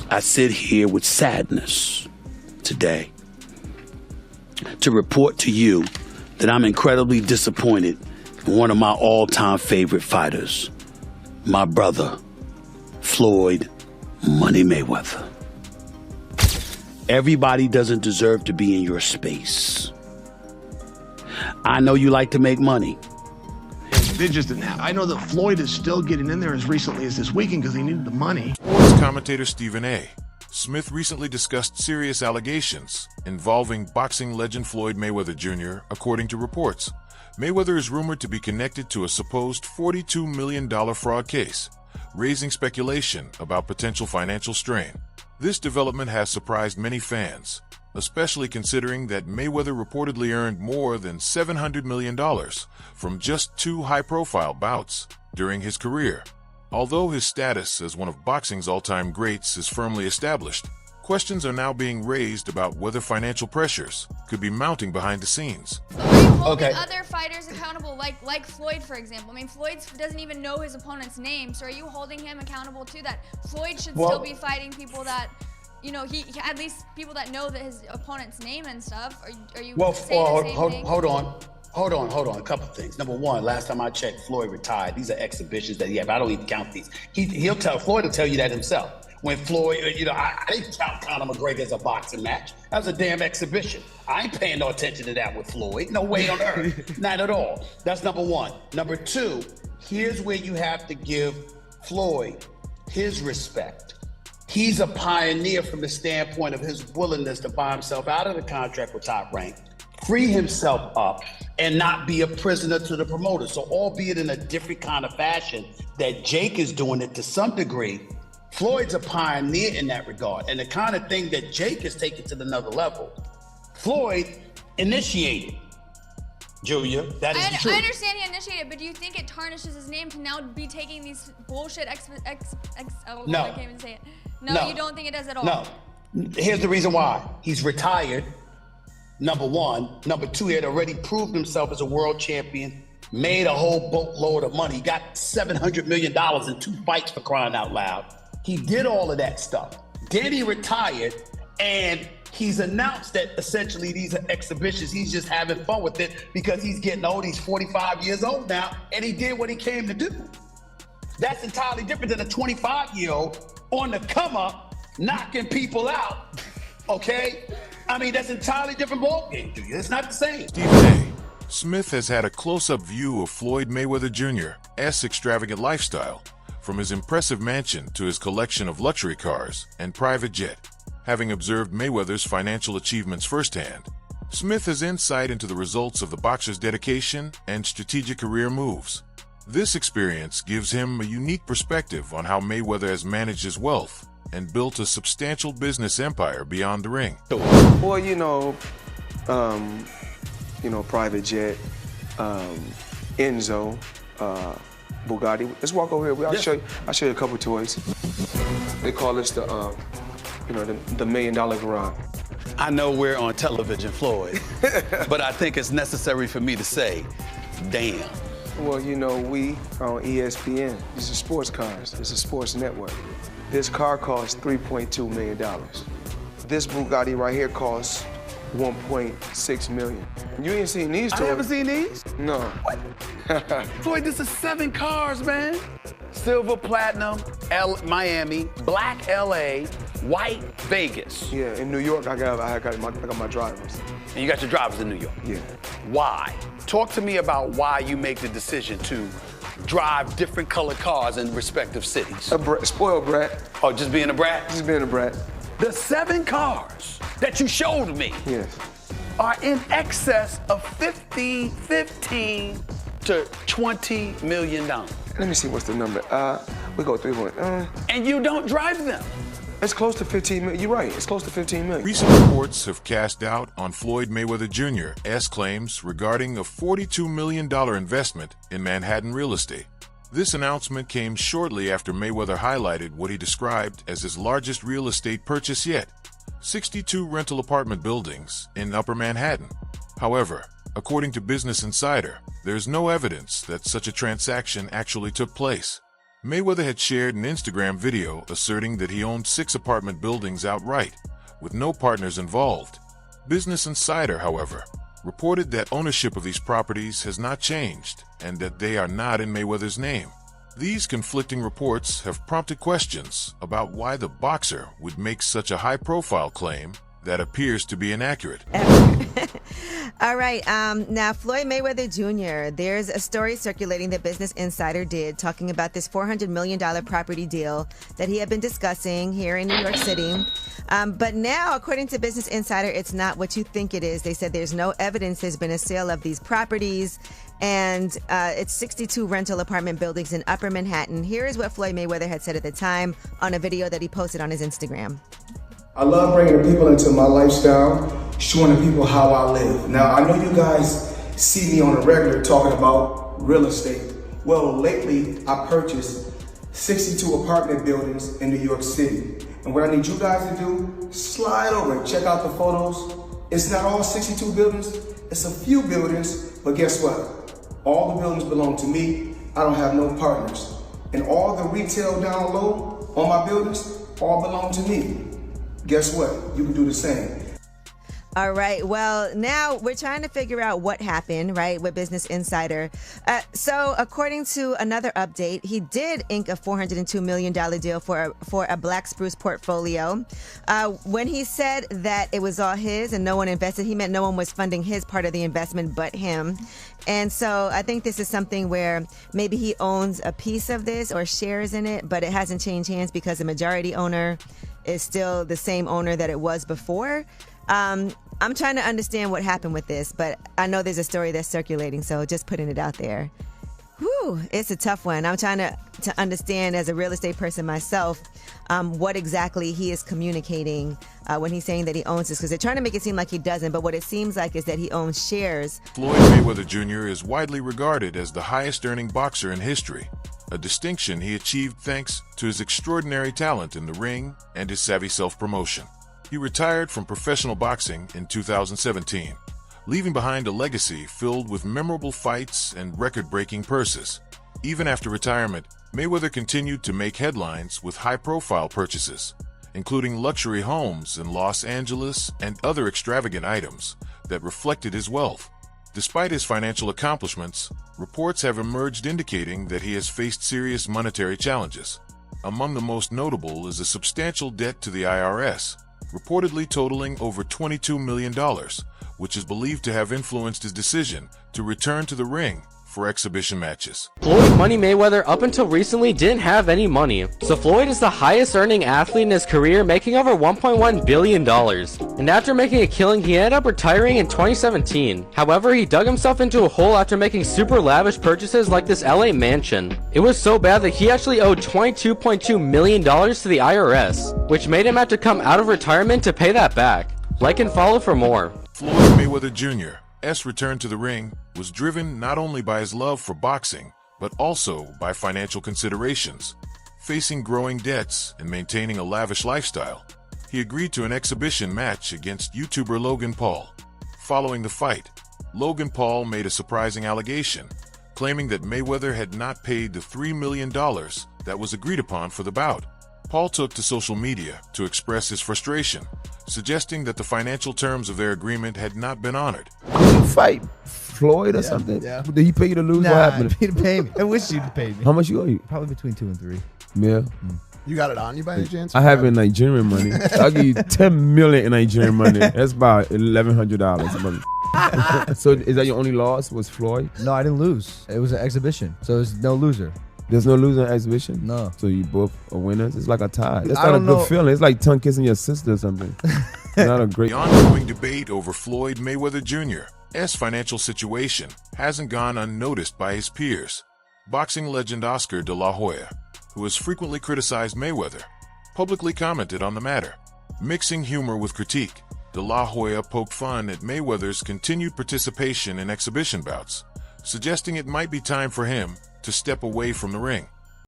I sit here with sadness today to report to you that I'm incredibly disappointed in one of my all-time favorite fighters, my brother, Floyd Money Mayweather. Everybody doesn't deserve to be in your space. I know you like to make money. They just didn't have. I know that Floyd is still getting in there as recently as this weekend because he needed the money. Sports commentator Stephen A. Smith recently discussed serious allegations involving boxing legend Floyd Mayweather Jr., according to reports. Mayweather is rumored to be connected to a supposed $42 million fraud case, raising speculation about potential financial strain. This development has surprised many fans, especially considering that Mayweather reportedly earned more than $700 million from just 2 high-profile bouts during his career. Although his status as one of boxing's all-time greats is firmly established, questions are now being raised about whether financial pressures could be mounting behind the scenes. So are you holding other fighters accountable, like Floyd, for example? I mean, Floyd doesn't even know his opponent's name, so are you holding him accountable too, that Floyd should still be fighting people that, you know, he at least people that know that his opponent's name and stuff? Are you saying the same thing? Hold on. A couple things. Number one, last time I checked, Floyd retired. These are exhibitions that he had, but I don't even count these. Floyd will tell you that himself. When Floyd, I didn't count Conor McGregor as a boxing match. That was a damn exhibition. I ain't paying no attention to that with Floyd. No way on earth. Not at all. That's number one. Number two, here's where you have to give Floyd his respect. He's a pioneer from the standpoint of his willingness to buy himself out of the contract with Top Rank, free himself up, and not be a prisoner to the promoter. So albeit in a different kind of fashion that Jake is doing it to some degree, Floyd's a pioneer in that regard. And the kind of thing that Jake has taken to another level, Floyd initiated. Julia, that is true. I understand he initiated, but do you think it tarnishes his name to now be taking these bullshit I can't even say it. No, you don't think it does at all? No. Here's the reason why. He's retired, number one. Number two, he had already proved himself as a world champion, made a whole boatload of money. He got $700 million in 2 fights, for crying out loud. He did all of that stuff. Then he retired, and he's announced that essentially these are exhibitions. He's just having fun with it because he's getting old. He's 45 years old now, and he did what he came to do. That's entirely different than a 25-year-old on the come up, knocking people out, okay? I mean, that's an entirely different ballgame, dude. It's not the same. Stephen A. Smith has had a close-up view of Floyd Mayweather Jr.'s extravagant lifestyle, from his impressive mansion to his collection of luxury cars and private jet. Having observed Mayweather's financial achievements firsthand, Smith has insight into the results of the boxer's dedication and strategic career moves. This experience gives him a unique perspective on how Mayweather has managed his wealth and built a substantial business empire beyond the ring. Well, private jet, Enzo, Bugatti. Let's walk over here. I'll show you a couple toys. They call this the $1 million garage. I know we're on television, Floyd, but I think it's necessary for me to say, damn. Well, we are on ESPN. These are sports cars. It's a sports network. This car costs $3.2 million. This Bugatti right here costs $1.6 million. You ain't seen these toys. I haven't seen these? No. Floyd, this is 7 cars, man. Silver, platinum, Miami, black LA, white Vegas. Yeah, in New York, I got my drivers. And you got your drivers in New York? Yeah. Why? Talk to me about why you make the decision to drive different colored cars in respective cities. Spoiled brat. Oh, just being a brat? Just being a brat. The 7 cars that you showed me are in excess of $15 to $20 million. Let me see what's the number. We go 3 point. And you don't drive them. It's close to 15 million. You're right. It's close to 15 million. Recent reports have cast doubt on Floyd Mayweather Jr.'s claims regarding a $42 million investment in Manhattan real estate. This announcement came shortly after Mayweather highlighted what he described as his largest real estate purchase yet, 62 rental apartment buildings in Upper Manhattan. However, according to Business Insider, there's no evidence that such a transaction actually took place. Mayweather had shared an Instagram video asserting that he owned 6 apartment buildings outright, with no partners involved. Business Insider, however, reported that ownership of these properties has not changed and that they are not in Mayweather's name. These conflicting reports have prompted questions about why the boxer would make such a high-profile claim that appears to be inaccurate. All right. Now, Floyd Mayweather Jr., there's a story circulating that Business Insider did talking about this $400 million property deal that he had been discussing here in New York City. But now, according to Business Insider, it's not what you think it is. They said there's no evidence there's been a sale of these properties. And it's 62 rental apartment buildings in Upper Manhattan. Here is what Floyd Mayweather had said at the time on a video that he posted on his Instagram. I love bringing the people into my lifestyle, showing the people how I live. Now, I know you guys see me on a regular talking about real estate. Well, lately, I purchased 62 apartment buildings in New York City. And what I need you guys to do, slide over and check out the photos. It's not all 62 buildings, it's a few buildings, but guess what? All the buildings belong to me. I don't have no partners. And all the retail down low on my buildings all belong to me. Guess what? You can do the same. All right. Well, now we're trying to figure out what happened, right, with Business Insider. So according to another update, he did ink a $402 million deal for a Black Spruce portfolio. When he said that it was all his and no one invested, he meant no one was funding his part of the investment but him. And so I think this is something where maybe he owns a piece of this or shares in it, but it hasn't changed hands because the majority owner is still the same owner that it was before. I'm trying to understand what happened with this, but I know there's a story that's circulating, so just putting it out there. Whew, it's a tough one. I'm trying to understand as a real estate person myself what exactly he is communicating when he's saying that he owns this, because they're trying to make it seem like he doesn't, but what it seems like is that he owns shares. Floyd Mayweather Jr. is widely regarded as the highest-earning boxer in history, a distinction he achieved thanks to his extraordinary talent in the ring and his savvy self-promotion. He retired from professional boxing in 2017, leaving behind a legacy filled with memorable fights and record-breaking purses. Even after retirement, Mayweather continued to make headlines with high-profile purchases, including luxury homes in Los Angeles and other extravagant items that reflected his wealth. Despite his financial accomplishments, reports have emerged indicating that he has faced serious monetary challenges. Among the most notable is a substantial debt to the IRS, reportedly totaling over $22 million, which is believed to have influenced his decision to return to the ring for exhibition matches. Floyd Money Mayweather up until recently didn't have any money, so Floyd is the highest earning athlete in his career, making over $1.1 billion. And after making a killing, he ended up retiring in 2017. However, he dug himself into a hole after making super lavish purchases like this LA mansion. It was so bad that he actually owed $22.2 million to the IRS, which made him have to come out of retirement to pay that back. Like and follow for more. Floyd Mayweather Jr.'s return to the ring was driven not only by his love for boxing, but also by financial considerations. Facing growing debts and maintaining a lavish lifestyle, he agreed to an exhibition match against YouTuber Logan Paul. Following the fight, Logan Paul made a surprising allegation, claiming that Mayweather had not paid the $3 million that was agreed upon for the bout. Paul took to social media to express his frustration, suggesting that the financial terms of their agreement had not been honored. Did you fight Floyd or something? Yeah. Did he pay you to lose? Nah, What happened? he'd pay me. I wish you'd pay me. How much you owe you? Probably between 2 and 3. Yeah. You got it on you by any chance? I have it in Nigerian money. I'll give you 10 million in Nigerian money. That's about $1,100. So is that your only loss was Floyd? No, I didn't lose. It was an exhibition, so there's no loser. There's no loser in exhibition? No. So you both are winners? It's like a tie. It's I not a don't good know. feeling. It's like tongue kissing your sister or something. Not a great. The ongoing debate over Floyd Mayweather Jr.'s financial situation hasn't gone unnoticed by his peers. Boxing legend Oscar de la Hoya, who has frequently criticized Mayweather, publicly commented on the matter. Mixing humor with critique, de la Hoya poked fun at Mayweather's continued participation in exhibition bouts, suggesting it might be time for him to step away from the ring.